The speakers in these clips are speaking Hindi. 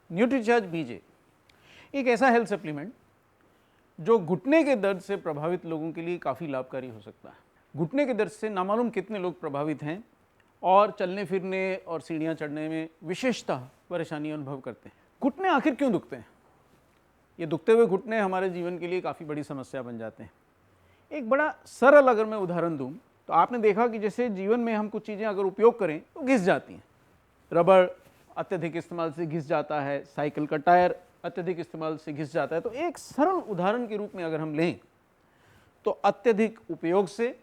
न्यूट्रीचार्ज बीजे एक ऐसा हेल्थ सप्लीमेंट जो घुटने के दर्द से प्रभावित लोगों के लिए काफ़ी लाभकारी हो सकता है। घुटने के दर्द से नामालूम कितने लोग प्रभावित हैं और चलने फिरने और सीढ़ियाँ चढ़ने में विशेषतः परेशानी अनुभव करते हैं। घुटने आखिर क्यों दुखते हैं? ये दुखते हुए घुटने हमारे जीवन के लिए काफ़ी बड़ी समस्या बन जाते हैं। एक बड़ा सरल अगर मैं उदाहरण दूं तो आपने देखा कि जैसे जीवन में हम कुछ चीज़ें अगर उपयोग करें तो घिस जाती हैं। रबड़ अत्यधिक इस्तेमाल से घिस जाता है, साइकिल का टायर अत्यधिक इस्तेमाल से घिस जाता है। तो एक सरल उदाहरण के रूप में अगर हम लें तो अत्यधिक उपयोग से,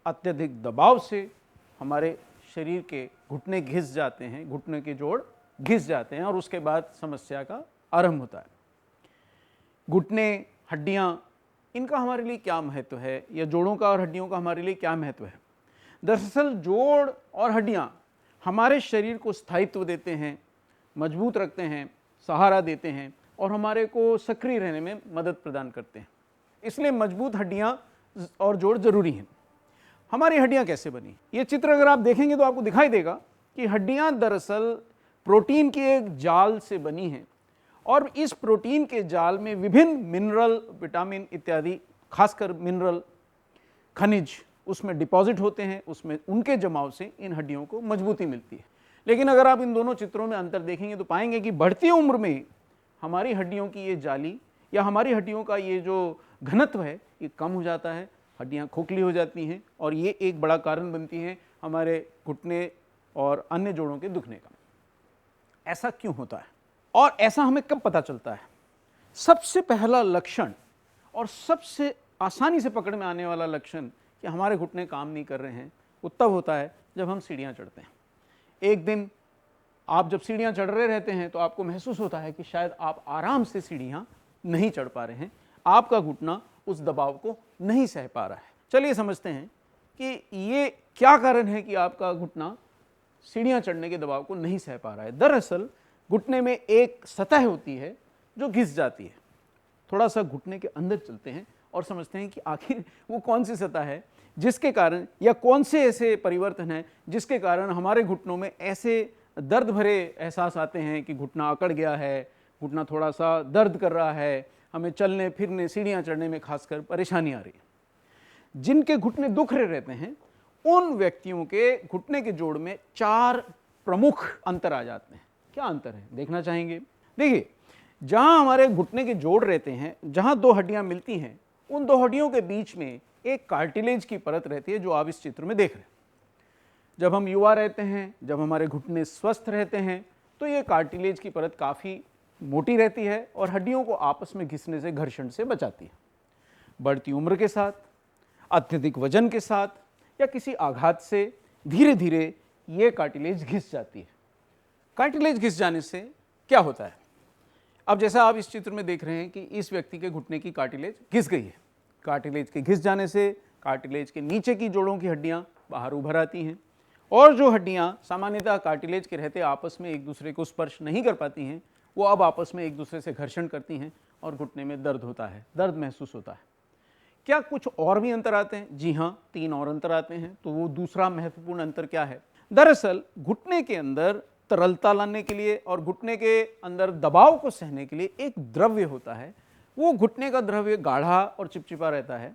अत्यधिक दबाव से हमारे शरीर के घुटने घिस जाते हैं, घुटने के जोड़ घिस जाते हैं और उसके बाद समस्या का आरंभ होता है। घुटने, हड्डियाँ, इनका हमारे लिए क्या महत्व है, या जोड़ों का और हड्डियों का हमारे लिए क्या महत्व है? दरअसल जोड़ और हड्डियाँ हमारे शरीर को स्थायित्व देते हैं, मजबूत रखते हैं, सहारा देते हैं और हमारे को सक्रिय रहने में मदद प्रदान करते हैं। इसलिए मजबूत हड्डियाँ और जोड़ जरूरी हैं। हमारी हड्डियाँ कैसे बनी? ये चित्र अगर आप देखेंगे तो आपको दिखाई देगा कि हड्डियाँ दरअसल प्रोटीन की एक जाल से बनी हैं और इस प्रोटीन के जाल में विभिन्न मिनरल, विटामिन इत्यादि, खासकर मिनरल, खनिज उसमें डिपॉजिट होते हैं। उसमें उनके जमाव से इन हड्डियों को मजबूती मिलती है। लेकिन अगर आप इन दोनों चित्रों में अंतर देखेंगे तो पाएंगे कि बढ़ती उम्र में हमारी हड्डियों की ये जाली या हमारी हड्डियों का ये जो घनत्व है ये कम हो जाता है, हड्डियाँ खोखली हो जाती हैं और ये एक बड़ा कारण बनती हैं हमारे घुटने और अन्य जोड़ों के दुखने का। ऐसा क्यों होता है और ऐसा हमें कब पता चलता है? सबसे पहला लक्षण और सबसे आसानी से पकड़ में आने वाला लक्षण कि हमारे घुटने काम नहीं कर रहे हैं वो तब होता है जब हम सीढ़ियाँ चढ़ते हैं। एक दिन आप जब सीढ़ियाँ चढ़ रहे रहते हैं तो आपको महसूस होता है कि शायद आप आराम से सीढ़ियाँ नहीं चढ़ पा रहे हैं, आपका घुटना उस दबाव को नहीं सह पा रहा है। चलिए समझते हैं कि ये क्या कारण है कि आपका घुटना सीढ़ियाँ चढ़ने के दबाव को नहीं सह पा रहा है। दरअसल घुटने में एक सतह होती है जो घिस जाती है। थोड़ा सा घुटने के अंदर चलते हैं और समझते हैं कि आखिर वो कौन सी सतह है जिसके कारण, या कौन से ऐसे परिवर्तन हैं जिसके कारण हमारे घुटनों में ऐसे दर्द भरे एहसास आते हैं कि घुटना अकड़ गया है, घुटना थोड़ा सा दर्द कर रहा है, हमें चलने फिरने, सीढ़ियाँ चढ़ने में खासकर परेशानी आ रही है। जिनके घुटने दुख रहे रहते हैं उन व्यक्तियों के घुटने के जोड़ में 4 प्रमुख अंतर आ जाते हैं। क्या अंतर है देखना चाहेंगे? देखिए, जहां हमारे घुटने के जोड़ रहते हैं, जहां 2 हड्डियां मिलती हैं, उन 2 हड्डियों के बीच में एक कार्टिलेज की परत रहती है जो आप इस चित्र में देख रहे हैं। जब हम युवा रहते हैं, जब हमारे घुटने स्वस्थ रहते हैं तो ये कार्टिलेज की परत काफ़ी मोटी रहती है और हड्डियों को आपस में घिसने से, घर्षण से बचाती है। बढ़ती उम्र के साथ, अत्यधिक वजन के साथ या किसी आघात से धीरे धीरे ये कार्टिलेज घिस जाती है। कार्टिलेज घिस जाने से क्या होता है? अब जैसा आप इस चित्र में देख रहे हैं कि इस व्यक्ति के घुटने की कार्टिलेज घिस गई है। कार्टिलेज के घिस जाने से कार्टिलेज के नीचे की जोड़ों की हड्डियां बाहर उभर आती हैं और जो हड्डियां सामान्यतः कार्टिलेज के रहते आपस में एक दूसरे को स्पर्श नहीं कर पाती हैं, वो अब आपस में एक दूसरे से घर्षण करती हैं और घुटने में दर्द होता है, दर्द महसूस होता है। क्या कुछ और भी अंतर आते हैं? जी हाँ, 3 और अंतर आते हैं। तो वो दूसरा महत्वपूर्ण अंतर क्या है? दरअसल घुटने के अंदर तरलता लाने के लिए और घुटने के अंदर दबाव को सहने के लिए एक द्रव्य होता है। वो घुटने का द्रव्य गाढ़ा और चिपचिपा रहता है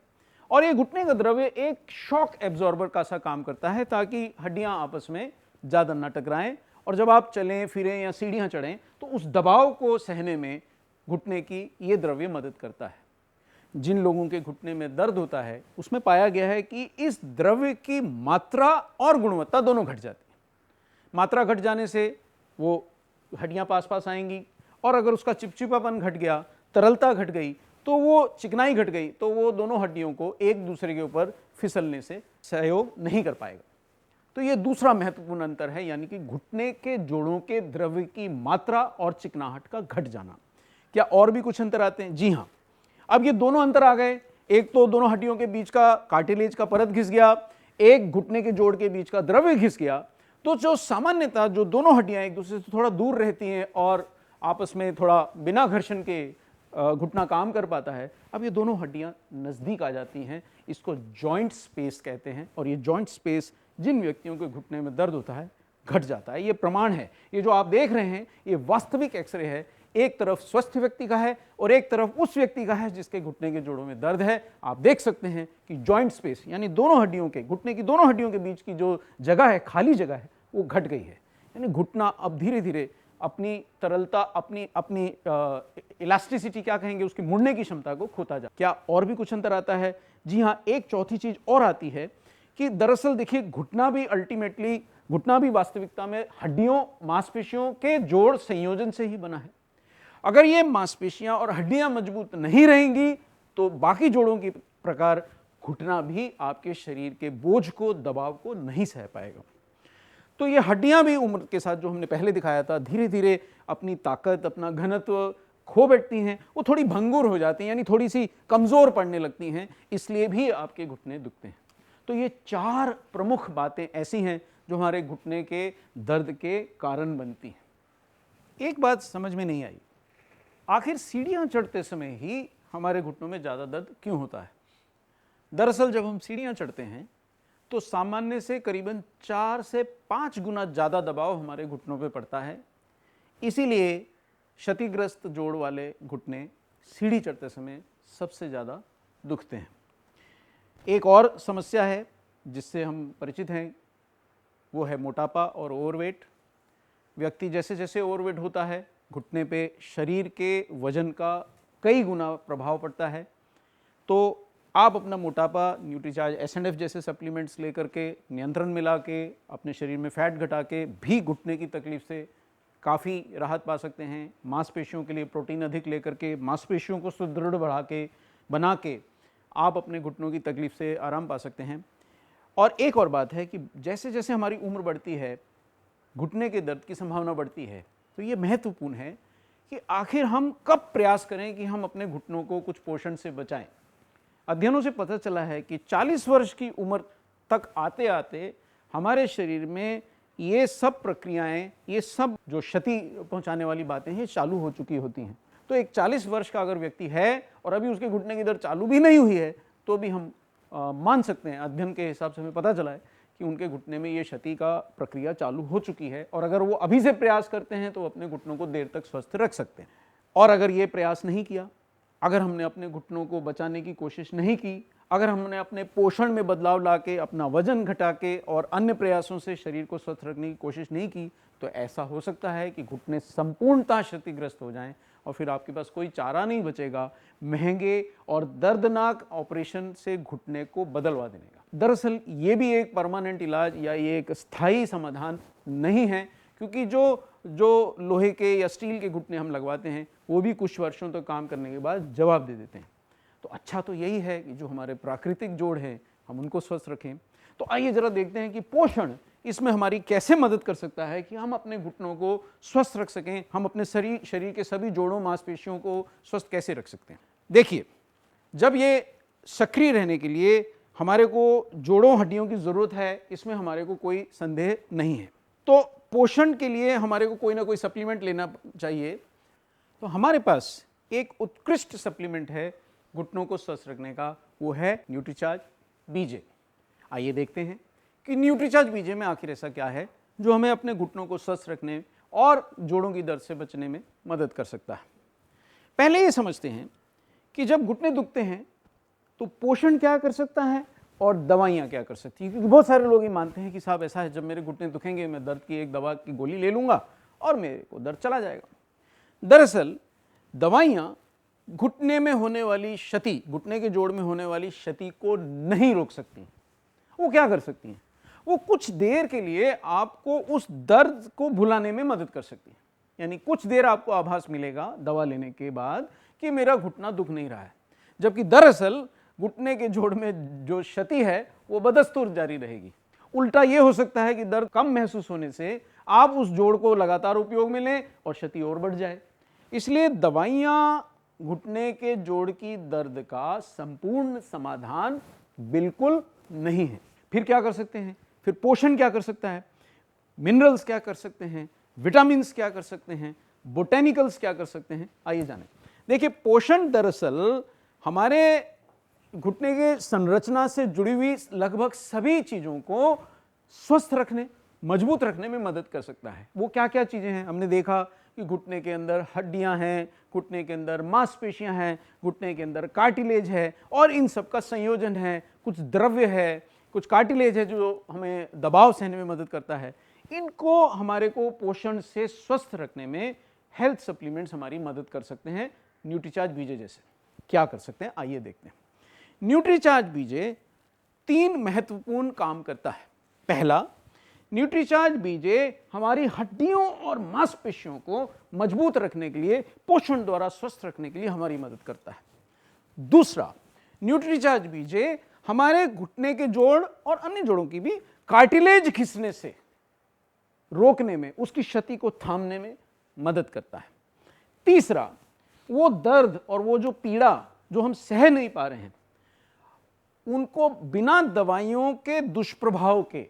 और ये घुटने का द्रव्य एक शॉक एब्जॉर्बर का सा काम करता है ताकि हड्डियां आपस में ज़्यादा न टकराएं और जब आप चलें फिरें या सीढ़ियां चढ़ें तो उस दबाव को सहने में घुटने की ये द्रव्य मदद करता है। जिन लोगों के घुटने में दर्द होता है उसमें पाया गया है कि इस द्रव्य की मात्रा और गुणवत्ता दोनों घट जाती है। मात्रा घट जाने से वो हड्डियां पास पास आएंगी और अगर उसका चिपचिपापन घट गया, तरलता घट गई, तो वो चिकनाई घट गई, तो वो दोनों हड्डियों को एक दूसरे के ऊपर फिसलने से सहयोग नहीं कर पाएगा। तो ये दूसरा महत्वपूर्ण अंतर है, यानी कि घुटने के जोड़ों के द्रव्य की मात्रा और चिकनाहट का घट जाना। क्या और भी कुछ अंतर आते हैं? जी हाँ, अब ये दोनों अंतर आ गए। एक तो दोनों हड्डियों के बीच का कार्टिलेज का परत घिस गया, एक घुटने के जोड़ के बीच का द्रव्य घिस गया। तो जो सामान्यतः जो दोनों हड्डियां एक दूसरे से थोड़ा दूर रहती हैं और आपस में थोड़ा बिना घर्षण के घुटना काम कर पाता है, अब ये दोनों हड्डियां नज़दीक आ जाती हैं। इसको जॉइंट स्पेस कहते हैं और ये जॉइंट स्पेस जिन व्यक्तियों के घुटने में दर्द होता है घट जाता है। ये प्रमाण है, ये जो आप देख रहे हैं ये वास्तविक एक्सरे है। एक तरफ स्वस्थ व्यक्ति का है और एक तरफ उस व्यक्ति का है जिसके घुटने के जोड़ों में दर्द है। आप देख सकते हैं कि जॉइंट स्पेस यानी दोनों हड्डियों के, घुटने की दोनों हड्डियों के बीच की जो जगह है, खाली जगह है, वो घट गई है। यानी घुटना अब धीरे धीरे अपनी तरलता, अपनी इलास्टिसिटी क्या कहेंगे, उसकी मुड़ने की क्षमता को खोता जा। क्या और भी कुछ अंतर आता है? जी हाँ, एक चौथी चीज और आती है कि दरअसल देखिए घुटना भी वास्तविकता में हड्डियों मांसपेशियों के जोड़ संयोजन से ही बना है। अगर ये मांसपेशियां और हड्डियां मजबूत नहीं रहेंगी तो बाकी जोड़ों की प्रकार घुटना भी आपके शरीर के बोझ को, दबाव को नहीं सह पाएगा। तो ये हड्डियां भी उम्र के साथ, जो हमने पहले दिखाया था, धीरे धीरे अपनी ताकत, अपना घनत्व खो बैठती हैं, वो थोड़ी भंगुर हो जाती हैं, यानी थोड़ी सी कमजोर पड़ने लगती हैं, इसलिए भी आपके घुटने दुखते हैं। तो ये 4 प्रमुख बातें ऐसी हैं जो हमारे घुटने के दर्द के कारण बनती हैं। एक बात समझ में नहीं आई, आखिर सीढ़ियां चढ़ते समय ही हमारे घुटनों में ज़्यादा दर्द क्यों होता है? दरअसल जब हम सीढ़ियां चढ़ते हैं तो सामान्य से करीबन 4 से 5 गुना ज़्यादा दबाव हमारे घुटनों पे पड़ता है। इसीलिए क्षतिग्रस्त जोड़ वाले घुटने सीढ़ी चढ़ते समय सबसे ज़्यादा दुखते हैं। एक और समस्या है जिससे हम परिचित हैं, वो है मोटापा और ओवरवेट। व्यक्ति जैसे जैसे ओवरवेट होता है, घुटने पे शरीर के वजन का कई गुना प्रभाव पड़ता है। तो आप अपना मोटापा न्यूट्रीचार्ज एस&एफ जैसे सप्लीमेंट्स लेकर के, नियंत्रण में ला के, अपने शरीर में फैट घटा के भी घुटने की तकलीफ से काफ़ी राहत पा सकते हैं। मांसपेशियों के लिए प्रोटीन अधिक लेकर के, मांसपेशियों को सुदृढ़ बना के आप अपने घुटनों की तकलीफ से आराम पा सकते हैं। और एक और बात है कि जैसे जैसे हमारी उम्र बढ़ती है, घुटने के दर्द की संभावना बढ़ती है। तो ये महत्वपूर्ण है कि आखिर हम कब प्रयास करें कि हम अपने घुटनों को कुछ पोषण से बचाएं। अध्ययनों से पता चला है कि 40 वर्ष की उम्र तक आते आते हमारे शरीर में ये सब प्रक्रियाएं, ये सब जो क्षति पहुंचाने वाली बातें हैं, चालू हो चुकी होती हैं। तो एक 40 वर्ष का अगर व्यक्ति है और अभी उसके घुटने की दर्द चालू भी नहीं हुई है, तो भी हम मान सकते हैं, अध्ययन के हिसाब से हमें पता चला है कि उनके घुटने में ये क्षति का प्रक्रिया चालू हो चुकी है। और अगर वो अभी से प्रयास करते हैं तो अपने घुटनों को देर तक स्वस्थ रख सकते हैं। और अगर ये प्रयास नहीं किया, अगर हमने अपने घुटनों को बचाने की कोशिश नहीं की, अगर हमने अपने पोषण में बदलाव ला के, अपना वजन घटा के और अन्य प्रयासों से शरीर को स्वस्थ रखने की कोशिश नहीं की, तो ऐसा हो सकता है कि घुटने संपूर्णतः क्षतिग्रस्त हो जाएं और फिर आपके पास कोई चारा नहीं बचेगा महंगे और दर्दनाक ऑपरेशन से घुटने को बदलवा देने का। दरअसल ये भी एक परमानेंट इलाज या ये एक स्थायी समाधान नहीं है, क्योंकि जो लोहे के या स्टील के घुटने हम लगवाते हैं वो भी कुछ वर्षों तक काम करने के बाद जवाब दे देते हैं। तो अच्छा तो यही है कि जो हमारे प्राकृतिक जोड़ हैं हम उनको स्वस्थ रखें। तो आइए जरा देखते हैं कि पोषण इसमें हमारी कैसे मदद कर सकता है कि हम अपने घुटनों को स्वस्थ रख सकें, हम अपने शरीर के सभी जोड़ों मांसपेशियों को स्वस्थ कैसे रख सकते हैं। देखिए, जब ये सक्रिय रहने के लिए हमारे को जोड़ों हड्डियों की ज़रूरत है, इसमें हमारे को कोई संदेह नहीं है। तो पोषण के लिए हमारे को कोई ना कोई सप्लीमेंट लेना चाहिए। तो हमारे पास एक उत्कृष्ट सप्लीमेंट है घुटनों को स्वस्थ रखने का, वो है न्यूट्रीचार्ज बीजे। आइए देखते हैं कि न्यूट्रीचार्ज बीजे में आखिर ऐसा क्या है जो हमें अपने घुटनों को स्वस्थ रखने और जोड़ों की दर्द से बचने में मदद कर सकता है। पहले ये समझते हैं कि जब घुटने दुखते हैं तो पोषण क्या कर सकता है और दवाइयाँ क्या कर सकती हैं। क्योंकि बहुत सारे लोग ये मानते हैं कि साहब ऐसा है, जब मेरे घुटने दुखेंगे मैं दर्द की एक दवा की गोली ले लूँगा और मेरे को दर्द चला जाएगा। दरअसल दवाइयाँ घुटने में होने वाली क्षति, घुटने के जोड़ में होने वाली क्षति को नहीं रोक सकती। वो क्या कर सकती हैं? वो कुछ देर के लिए आपको उस दर्द को भुलाने में मदद कर सकती है। यानी कुछ देर आपको आभास मिलेगा दवा लेने के बाद कि मेरा घुटना दुख नहीं रहा है, जबकि दरअसल घुटने के जोड़ में जो क्षति है वो बदस्तूर जारी रहेगी। उल्टा ये हो सकता है कि दर्द कम महसूस होने से आप उस जोड़ को लगातार उपयोग में लें और क्षति और बढ़ जाए। इसलिए दवाइयाँ घुटने के जोड़ की दर्द का संपूर्ण समाधान बिल्कुल नहीं है। फिर क्या कर सकते हैं? फिर पोषण क्या कर सकता है? मिनरल्स क्या कर सकते हैं? विटामिन्स क्या कर सकते हैं? बोटेनिकल्स क्या कर सकते हैं? आइए जानें। देखिए, पोषण दरअसल हमारे घुटने के संरचना से जुड़ी हुई लगभग सभी चीज़ों को स्वस्थ रखने मजबूत रखने में मदद कर सकता है। वो क्या क्या चीज़ें हैं? हमने देखा कि घुटने के अंदर हड्डियां हैं, घुटने के अंदर मांसपेशियां हैं, घुटने के अंदर कार्टिलेज है और इन सब का संयोजन है, कुछ द्रव्य है, कुछ कार्टिलेज है जो हमें दबाव सहने में मदद करता है। इनको हमारे को पोषण से स्वस्थ रखने में हेल्थ सप्लीमेंट्स हमारी मदद कर सकते हैं। न्यूट्रीचार्ज बीजे जैसे क्या कर सकते हैं, आइए देखते हैं। न्यूट्रीचार्ज बीजे 3 महत्वपूर्ण काम करता है। पहला, न्यूट्रीचार्ज बीजे हमारी हड्डियों और मांसपेशियों को मजबूत रखने के लिए, पोषण द्वारा स्वस्थ रखने के लिए हमारी मदद करता है। दूसरा, न्यूट्रीचार्ज बीजे हमारे घुटने के जोड़ और अन्य जोड़ों की भी कार्टिलेज खिंचने से रोकने में, उसकी क्षति को थामने में मदद करता है। तीसरा, वो दर्द और वो जो पीड़ा जो हम सह नहीं पा रहे हैं, उनको बिना दवाइयों के दुष्प्रभाव के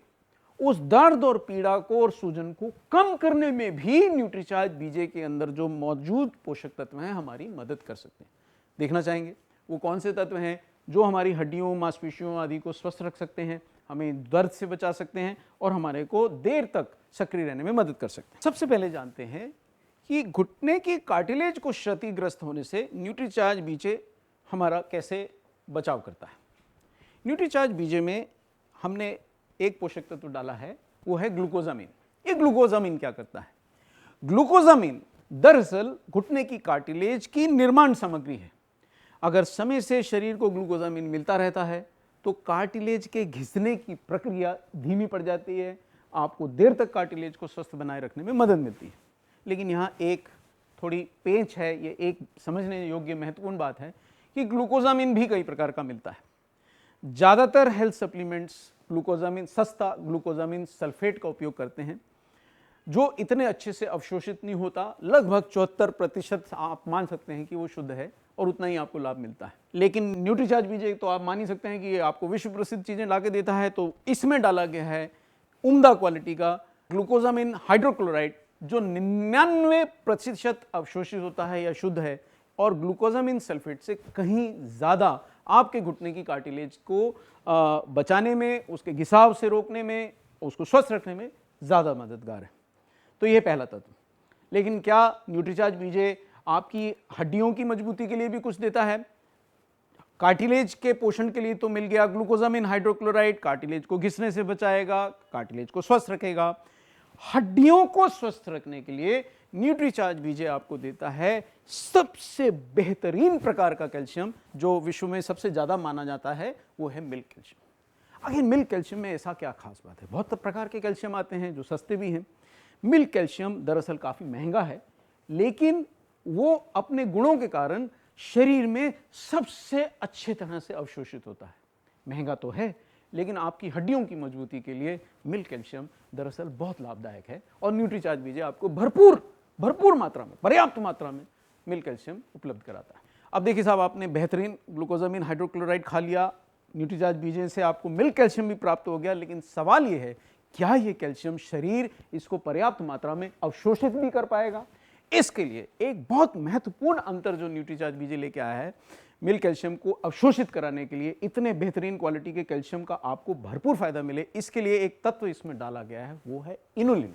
उस दर्द और पीड़ा को और सूजन को कम करने में भी न्यूट्रीचार्ज बीजे के अंदर जो मौजूद पोषक तत्व हैं हमारी मदद कर सकते हैं। देखना चाहेंगे वो कौन से तत्व हैं जो हमारी हड्डियों, मांसपेशियों आदि को स्वस्थ रख सकते हैं, हमें दर्द से बचा सकते हैं और हमारे को देर तक सक्रिय रहने में मदद कर सकते हैं। सबसे पहले जानते हैं कि घुटने की कार्टिलेज को क्षतिग्रस्त होने से न्यूट्रीचार्ज बीजे हमारा कैसे बचाव करता है। न्यूट्रीचार्ज बीजे में हमने एक पोषक तत्व डाला है, वो है ग्लूकोजामिन। ये ग्लूकोजामिन क्या करता है? ग्लूकोजामिन दरअसल घुटने की कार्टिलेज की निर्माण सामग्री है। अगर समय से शरीर को ग्लूकोजामिन मिलता रहता है तो कार्टिलेज के घिसने की प्रक्रिया धीमी पड़ जाती है, आपको देर तक कार्टिलेज को स्वस्थ बनाए रखने में मदद मिलती है। लेकिन यहाँ एक थोड़ी पेंच है, ये एक समझने योग्य महत्वपूर्ण बात है कि ग्लूकोजामिन भी कई प्रकार का मिलता है। ज़्यादातर हेल्थ सप्लीमेंट्स ग्लूकोजामिन, सस्ता ग्लूकोजामिन सल्फेट का उपयोग करते हैं जो इतने अच्छे से अवशोषित नहीं होता। लगभग 74% आप मान सकते हैं कि वो शुद्ध है और उतना ही आपको लाभ मिलता है। लेकिन न्यूट्रीचार्ज बीजे तो आप मान ही सकते हैं कि ये आपको विश्व प्रसिद्ध चीज़ें ला के देता है। तो इसमें डाला गया है उम्दा क्वालिटी का ग्लूकोजामिन हाइड्रोक्लोराइड जो 99% अवशोषित होता है या शुद्ध है और ग्लूकोजामिन सल्फेट से कहीं ज़्यादा आपके घुटने की कार्टिलेज को बचाने में, उसके घिसाव से रोकने में, उसको स्वस्थ रखने में ज़्यादा मददगार है। तो ये पहला तत्व। लेकिन क्या न्यूट्रीचार्ज बीजे आपकी हड्डियों की मजबूती के लिए भी कुछ देता है? कार्टिलेज के पोषण के लिए तो मिल गया ग्लूकोजामिन हाइड्रोक्लोराइड, कार्टिलेज को घिसने से बचाएगा, कार्टिलेज को स्वस्थ रखेगा। हड्डियों को स्वस्थ रखने के लिए न्यूट्रीचार्ज बीजे आपको देता है सबसे बेहतरीन प्रकार का कैल्शियम, जो विश्व में सबसे ज्यादा माना जाता है, वो है मिल्क कैल्शियम। आखिर मिल्क कैल्शियम में ऐसा क्या खास बात है? बहुत प्रकार के कैल्शियम आते हैं जो सस्ते भी हैं। मिल्क कैल्शियम दरअसल काफी महंगा है, लेकिन वो अपने गुणों के कारण शरीर में सबसे अच्छे तरह से अवशोषित होता है। महंगा तो है, लेकिन आपकी हड्डियों की मजबूती के लिए मिल्क कैल्शियम दरअसल बहुत लाभदायक है और न्यूट्रीचार्ज बीजे आपको भरपूर मात्रा में, पर्याप्त मात्रा में मिल्क कैल्शियम उपलब्ध कराता है। अब देखिए साहब, आपने बेहतरीन ग्लूकोजामिन हाइड्रोक्लोराइड खा लिया, न्यूट्रीचार्ज बीजे से आपको मिल्क कैल्शियम भी प्राप्त हो गया, लेकिन सवाल ये है क्या ये कैल्शियम शरीर इसको पर्याप्त मात्रा में अवशोषित भी कर पाएगा? इसके लिए एक बहुत महत्वपूर्ण अंतर जो न्यूट्रीचार्ज बीजे लेके आया है, मिल्क कैल्शियम को अवशोषित कराने के लिए, इतने बेहतरीन क्वालिटी के कैल्शियम का आपको भरपूर फायदा मिले, इसके लिए एक तत्व इसमें डाला गया है, वो है इनुलिन।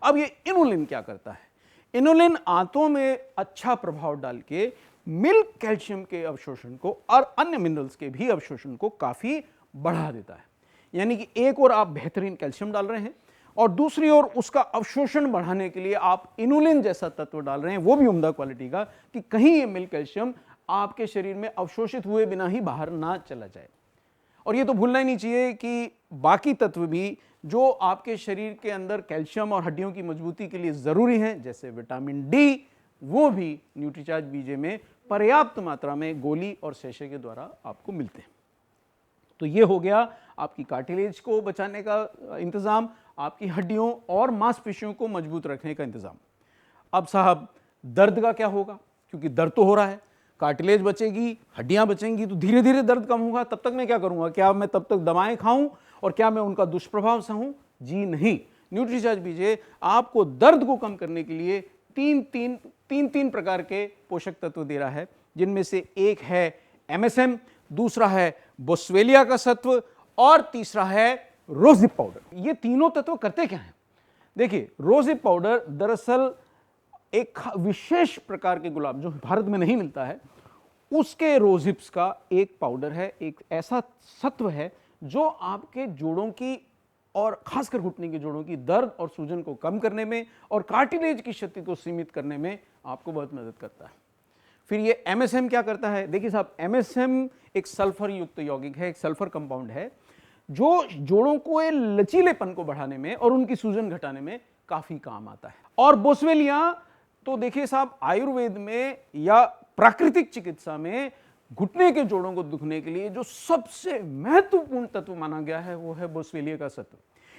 अब ये इनुलिन क्या करता है? इनुलिन आंतों में अच्छा प्रभाव डाल के मिल्क कैल्शियम के अवशोषण को और अन्य मिनरल्स के भी अवशोषण को काफी बढ़ा देता है। यानी कि एक और आप बेहतरीन कैल्शियम डाल रहे हैं और दूसरी ओर उसका अवशोषण बढ़ाने के लिए आप इनुलिन जैसा तत्व डाल रहे हैं, वो भी उम्दा क्वालिटी का, कि कहीं ये मिल्क कैल्शियम आपके शरीर में अवशोषित हुए बिना ही बाहर ना चला जाए। और ये तो भूलना ही नहीं चाहिए कि बाकी तत्व भी जो आपके शरीर के अंदर कैल्शियम और हड्डियों की मजबूती के लिए जरूरी हैं, जैसे विटामिन डी, वो भी न्यूट्रीचार्ज बीजे में पर्याप्त मात्रा में गोली और सेशे के द्वारा आपको मिलते हैं। तो ये हो गया आपकी कार्टिलेज को बचाने का इंतजाम, आपकी हड्डियों और मांसपेशियों को मजबूत रखने का इंतजाम। अब साहब, दर्द का क्या होगा? क्योंकि दर्द तो हो रहा है, कार्टिलेज बचेगी, हड्डियां बचेंगी, तो धीरे धीरे दर्द कम होगा। तब तक मैं क्या करूंगा? क्या मैं तब तक दवाएं खाऊं और क्या मैं उनका दुष्प्रभाव सहूं? जी नहीं। न्यूट्रीचार्ज बीजे आपको दर्द को कम करने के लिए तीन प्रकार के पोषक तत्व दे रहा है, जिनमें से एक है MSM, दूसरा है बोस्वेलिया का सत्व और तीसरा है रोज़िप पाउडर। ये तीनों तत्व करते क्या हैं? देखिए, रोज़िप पाउडर दरअसल एक विशेष प्रकार के गुलाब जो भारत में नहीं मिलता है, उसके रोज़िप्स का एक पाउडर है, एक ऐसा सत्व है जो आपके जोड़ों की और खासकर घुटने के जोड़ों की दर्द और सूजन को कम करने में और कार्टिलेज की क्षति को सीमित करने में आपको बहुत मदद करता है। फिर ये MSM क्या करता है? देखिए साहब, MSM एक सल्फर युक्त यौगिक है, एक सल्फर कंपाउंड है जो जोड़ों को लचीलेपन को बढ़ाने में और उनकी सूजन घटाने में काफी काम आता है। और बोसवेलिया तो देखिए साहब, आयुर्वेद में या प्राकृतिक चिकित्सा में घुटने के जोड़ों को दुखने के लिए जो सबसे महत्वपूर्ण तत्व माना गया है वो है बोसवेलिया का सत्व।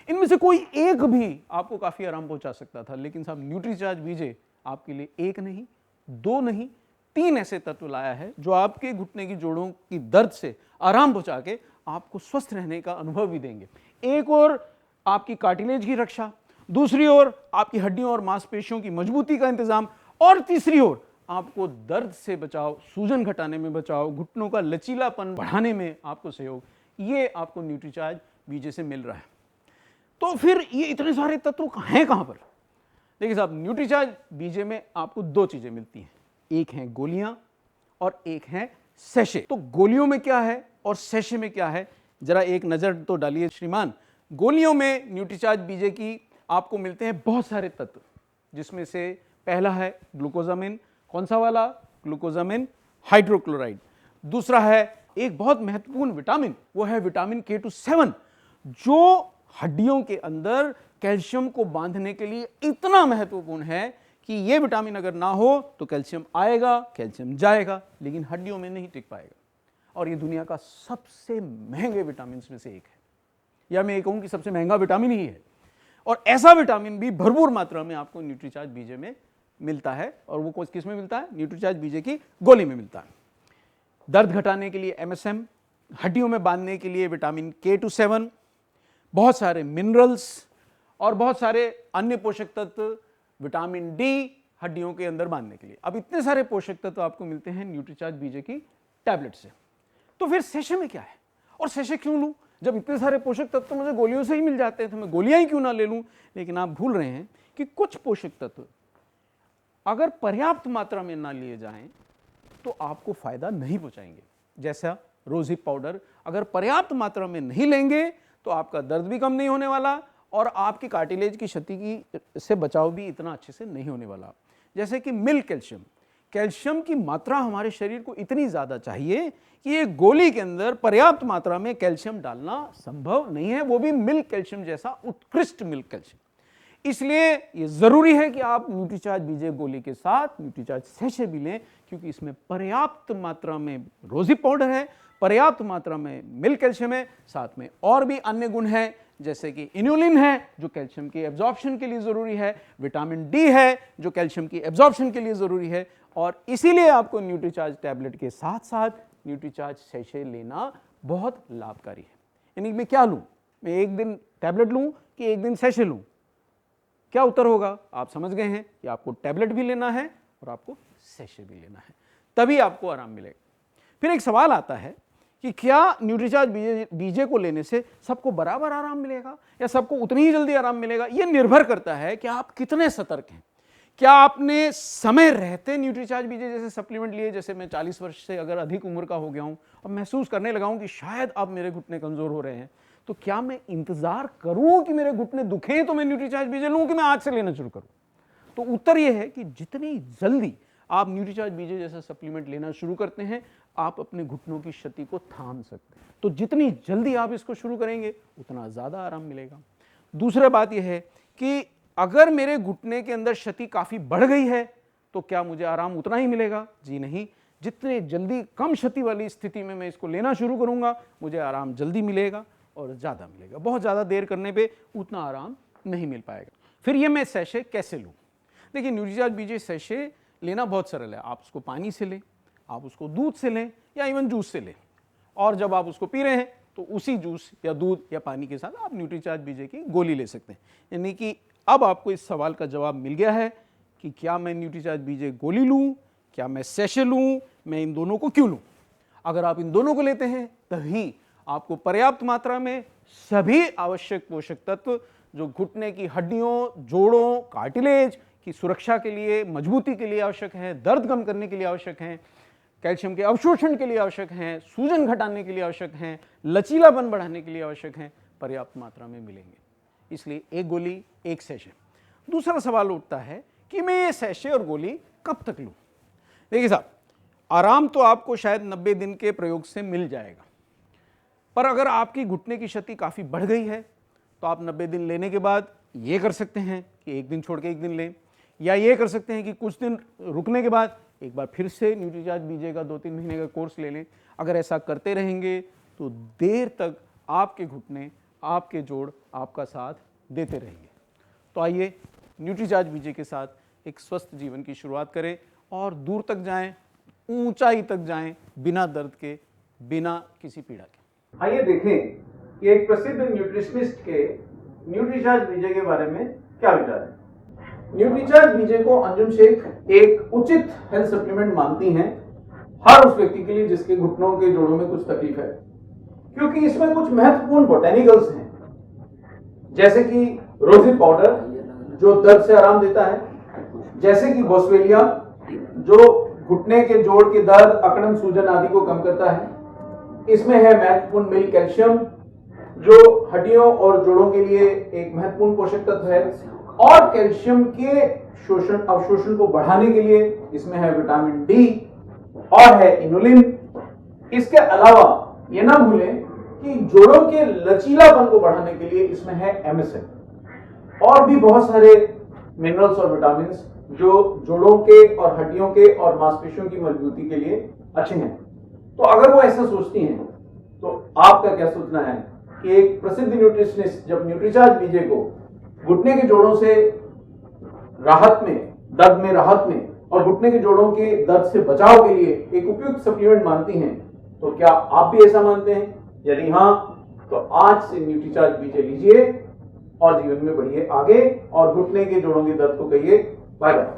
इनमें से कोई एक भी आपको काफी आराम पहुंचा सकता था, लेकिन साहब न्यूट्रीचार्ज बीजे आपके लिए एक नहीं, दो नहीं, 3 ऐसे तत्व लाया है जो आपके घुटने की जोड़ों की दर्द से आराम पहुंचा के आपको स्वस्थ रहने का अनुभव भी देंगे। एक और आपकी कार्टिलेज की रक्षा, दूसरी ओर आपकी हड्डियों और मांसपेशियों की मजबूती का इंतजाम, और तीसरी ओर आपको दर्द से बचाव, सूजन घटाने में बचाव, घुटनों का लचीलापन बढ़ाने में आपको सहयोग, ये आपको न्यूट्रीचार्ज बीजे से मिल रहा है। तो फिर ये इतने सारे तत्व हैं कहां पर? देखिए साहब, न्यूट्रीचार्ज बीजे में आपको 2 चीजें मिलती हैं, एक है गोलियां और एक है सैशे। तो गोलियों में क्या है और सैशे में क्या है, जरा एक नजर तो डालिए श्रीमान। गोलियों में न्यूट्रीचार्ज बीजे की आपको मिलते हैं बहुत सारे तत्व, जिसमें से पहला है ग्लूकोजामिन। कौन सा वाला? Glucosamine hydrochloride. दूसरा है एक बहुत महत्वपूर्ण विटामिन, वो है विटामिन K27 जो हड्डियों के अंदर कैल्शियम को बांधने के लिए इतना महत्वपूर्ण है कि ये विटामिन अगर ना हो तो कैल्शियम आएगा, कैल्शियम जाएगा, लेकिन हड्डियों में नहीं टिक पाएगा। और ये दुनिया का सबसे महंगे विटामिन में से एक है, या मैं ये कहूं कि सबसे महंगा विटामिन ही है। और ऐसा विटामिन भी भरपूर मात्रा में आपको न्यूट्रीचार्ज बीजे में मिलता है, और वो किस में मिलता है? न्यूट्रीचार्ज बीजे की गोली में मिलता है। दर्द घटाने के लिए MSM, हड्डियों में बांधने के लिए विटामिन K27, बहुत सारे मिनरल्स और बहुत सारे अन्य पोषक तत्व, विटामिन डी हड्डियों के अंदर बांधने के लिए। अब इतने सारे पोषक तत्व आपको मिलते हैं न्यूट्रीचार्ज बीजे की टैबलेट से। तो फिर सैशे में क्या है और सैशे क्यों लूं? जब इतने सारे पोषक तत्व तो मुझे गोलियों से ही मिल जाते हैं, तो मैं गोलियां ही क्यों ना ले लूं? लेकिन आप भूल रहे हैं कि कुछ पोषक तत्व अगर पर्याप्त मात्रा में ना लिए जाएं तो आपको फायदा नहीं पहुंचाएंगे। जैसा रोज़िप पाउडर, अगर पर्याप्त मात्रा में नहीं लेंगे तो आपका दर्द भी कम नहीं होने वाला और आपकी कार्टिलेज की क्षति की से बचाव भी इतना अच्छे से नहीं होने वाला। जैसे कि मिल्क कैल्शियम, कैल्शियम की मात्रा हमारे शरीर को इतनी ज़्यादा चाहिए कि एक गोली के अंदर पर्याप्त मात्रा में कैल्शियम डालना संभव नहीं है, वो भी मिल्क कैल्शियम जैसा उत्कृष्ट मिल्क कैल्शियम। इसलिए ये ज़रूरी है कि आप न्यूट्रीचार्ज बीजे गोली के साथ न्यूट्रीचार्ज सैशे भी लें, क्योंकि इसमें पर्याप्त मात्रा में रोज़िप पाउडर है, पर्याप्त मात्रा में मिल्क कैल्शियम है, साथ में और भी अन्य गुण हैं जैसे कि इन्युलिन है जो कैल्शियम की एब्जॉर्प्शन के लिए ज़रूरी है, विटामिन डी है जो कैल्शियम की एब्जॉर्प्शन के लिए ज़रूरी है, और इसीलिए आपको न्यूट्रीचार्ज टैबलेट के साथ साथ न्यूट्रीचार्ज सैशे लेना बहुत लाभकारी है। यानी मैं क्या लूँ? मैं एक दिन टैबलेट लूँ कि एक दिन सैशे लूँ? क्या उत्तर होगा? आप समझ गए हैं कि आपको टैबलेट भी लेना है और आपको सैशे भी लेना है, तभी आपको आराम मिलेगा। फिर एक सवाल आता है कि क्या न्यूट्रीचार्ज बीजे को लेने से सबको बराबर आराम मिलेगा या सबको उतनी ही जल्दी आराम मिलेगा? यह निर्भर करता है कि आप कितने सतर्क हैं। क्या आपने समय रहते न्यूट्रीचार्ज बीजे जैसे सप्लीमेंट लिए? जैसे मैं 40 वर्ष से अगर अधिक उम्र का हो गया हूं और महसूस करने लगा हूं कि शायद अब मेरे घुटने कमजोर हो रहे हैं, तो क्या मैं इंतजार करूं कि मेरे घुटने दुखें तो मैं न्यूट्रीचार्ज बीजे लूं कि मैं आज से लेना शुरू करूं? तो उत्तर यह है कि जितनी जल्दी आप न्यूट्रीचार्ज बीजे जैसा सप्लीमेंट लेना शुरू करते हैं, आप अपने घुटनों की क्षति को थाम सकते हैं। तो जितनी जल्दी आप इसको शुरू करेंगे उतना ज़्यादा आराम मिलेगा। दूसरा बात यह है कि अगर मेरे घुटने के अंदर क्षति काफ़ी बढ़ गई है तो क्या मुझे आराम उतना ही मिलेगा? जी नहीं, जितने जल्दी कम क्षति वाली स्थिति में मैं इसको लेना शुरू करूंगा, मुझे आराम जल्दी मिलेगा और ज़्यादा मिलेगा। बहुत ज़्यादा देर करने पे उतना आराम नहीं मिल पाएगा। फिर ये मैं सैशे कैसे लूँ? देखिए, न्यूट्रीचार्ज बीजे सैशे लेना बहुत सरल है। आप उसको पानी से लें, आप उसको दूध से लें या इवन जूस से लें, और जब आप उसको पी रहे हैं तो उसी जूस या दूध या पानी के साथ आप न्यूट्रीचार्ज बीजे की गोली ले सकते हैं। यानी कि अब आपको इस सवाल का जवाब मिल गया है कि क्या मैं न्यूट्रीचार्ज बीजे गोली लूँ, क्या मैं सैशे लूँ, मैं इन दोनों को क्यों लूँ। अगर आप इन दोनों को लेते हैं तभी आपको पर्याप्त मात्रा में सभी आवश्यक पोषक तत्व जो घुटने की हड्डियों, जोड़ों, कार्टिलेज की सुरक्षा के लिए, मजबूती के लिए आवश्यक है, दर्द कम करने के लिए आवश्यक हैं, कैल्शियम के अवशोषण के लिए आवश्यक हैं, सूजन घटाने के लिए आवश्यक हैं, लचीलापन बढ़ाने के लिए आवश्यक हैं, पर्याप्त मात्रा में मिलेंगे। इसलिए एक गोली, एक सैशे। दूसरा सवाल उठता है कि मैं ये सैशे और गोली कब तक लूं? देखिए साहब, आराम तो आपको शायद 90 दिन के प्रयोग से मिल जाएगा, पर अगर आपकी घुटने की क्षति काफ़ी बढ़ गई है तो आप 90 दिन लेने के बाद ये कर सकते हैं कि एक दिन छोड़ के एक दिन लें, या ये कर सकते हैं कि कुछ दिन रुकने के बाद एक बार फिर से न्यूट्रीचार्ज बीजे का 2-3 महीने का कोर्स ले लें। अगर ऐसा करते रहेंगे तो देर तक आपके घुटने, आपके जोड़ आपका साथ देते रहेंगे। तो आइए न्यूट्रीचार्ज बीजे के साथ एक स्वस्थ जीवन की शुरुआत करें और दूर तक जाएं, ऊंचाई तक जाएं, बिना दर्द के, बिना किसी पीड़ा के। आइए देखें कि एक प्रसिद्ध न्यूट्रिशनिस्ट के न्यूट्रीचार्ज बीजे के बारे में क्या विचार है। न्यूट्रीचार्ज बीजे को अंजुम शेख एक उचित हेल्थ सप्लीमेंट मानती हैं हर उस व्यक्ति के लिए जिसके घुटनों के जोड़ों में कुछ तकलीफ है, क्योंकि इसमें कुछ महत्वपूर्ण बोटेनिकल्स हैं, जैसे कि रोजी पाउडर जो दर्द से आराम देता है, जैसे कि बोस्वेलिया जो घुटने के जोड़ के दर्द, अकड़न, सूजन आदि को कम करता है। इसमें है महत्वपूर्ण मिल कैल्शियम जो हड्डियों और जोड़ों के लिए एक महत्वपूर्ण पोषक तत्व है, और कैल्शियम के अवशोषण को बढ़ाने के लिए इसमें है विटामिन डी और है इनुलिन। इसके अलावा ये ना भूलें कि जोड़ों के लचीलापन को बढ़ाने के लिए इसमें है एमिसन और भी बहुत सारे मिनरल्स और विटामिन जो जोड़ों के और हड्डियों के और मांसपेशियों की मजबूती के लिए अच्छे हैं। तो अगर वो ऐसा सोचती हैं तो आपका क्या सोचना है कि एक प्रसिद्ध न्यूट्रिशनिस्ट जब न्यूट्रीचार्ज बीजे को घुटने के जोड़ों से राहत में, दर्द में राहत में और घुटने के जोड़ों के दर्द से बचाव के लिए एक उपयुक्त सप्लीमेंट मानती हैं, तो क्या आप भी ऐसा मानते हैं? यदि हाँ, तो आज से न्यूट्रीचार्ज बीजे लीजिए और जीवन में बढ़िए आगे और घुटने के जोड़ों के दर्द को कहिए बाय बाय।